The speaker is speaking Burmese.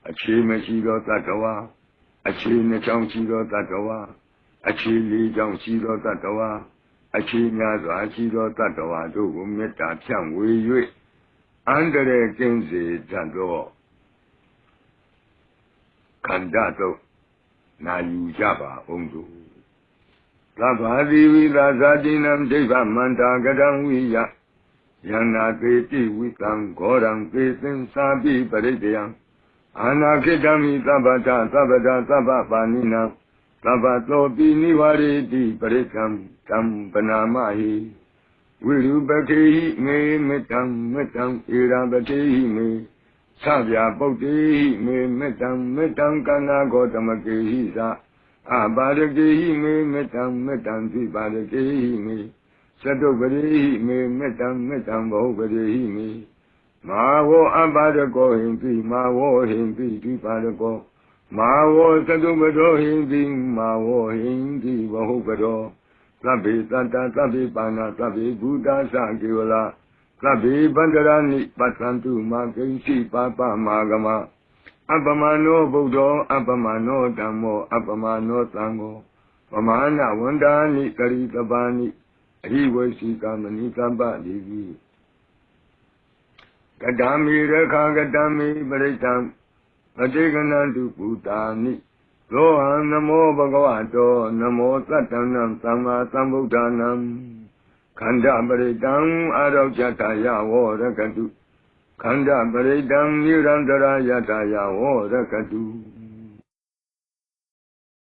အခြေမရှိသောတတ္တဝါအခြေနှစ်ချောင်းရှိသောတတ္တဝါအခြေလေးချောင်းရှိသောတတ္တဝါအခြေများစွာရှိသောတတ္တဝါတို့ကိုမေတ္တာဖြန့်ဝေ၍အန္တရာယ်ကင်းစေတတ်သောခန္ဓာတို့နာယူကြပါအောင်သူသဗ္ဗာတိဝိသဇာတိနံဒိဗ္ဗမန္တာကတံဝိယယန္နာသေတိဝိသံဂောရံသေသင်္သာပိပရိတယံအာနာခိတမိသဗ္ဗတာသဗ္ဗတာသဗ္ဗပါဏိနံသဗ္ဗသောပိနိဝရေတိပရိက္ခံတံပနာမဟိဝိရုပခေဟိမေမေတ္တံမေတ္တံဧရာပတိဟိမေသဗျာပုတ်တိဟိမေမေတ္တံမေတ္တံကန္နာဂောတမကေဟိသာအပါရကေဟိမေမေတ္တံမေတ္တံသိပါရကေဟိမေသတုပရိဟိမေမေတ္တံမေတ္တံဘောပရိဟိမေမာဝောအပါရကောဟိံတိမာဝောဟိံတိသိပါရကောမာဝောသတုပတောဟိံတိမာဝောဟိံတိဘောပတောသဗ္ဗေတတ္တသဗ္ဗေပါဏသဗ္ဗေဘူတာသကေဝလာသဗ္ဗေဗန္တရာနိပသန္တုမာကိဉ္စီပါပမာဂမအပမနောဗုဒ္ဓောအပမနောဓမ္မောအပမနောသံဃောပမာဏဝန္တာနိကရိတပါဏိအဟိဝေစီကမဏိသဗ္ဗတိကိကတံမိရခာကတံမိပရိတံပတိကနံတုပုတာနိသောဟံနမောဘဂဝတောနမောသတ္တနံသမ္မာသမ္ဗုဒ္ဓနာခန္ဓာပရိတံအာရောကျတယဝရကတုခန္ဓာပရိတံနိရန္တရာယတယဝရကတု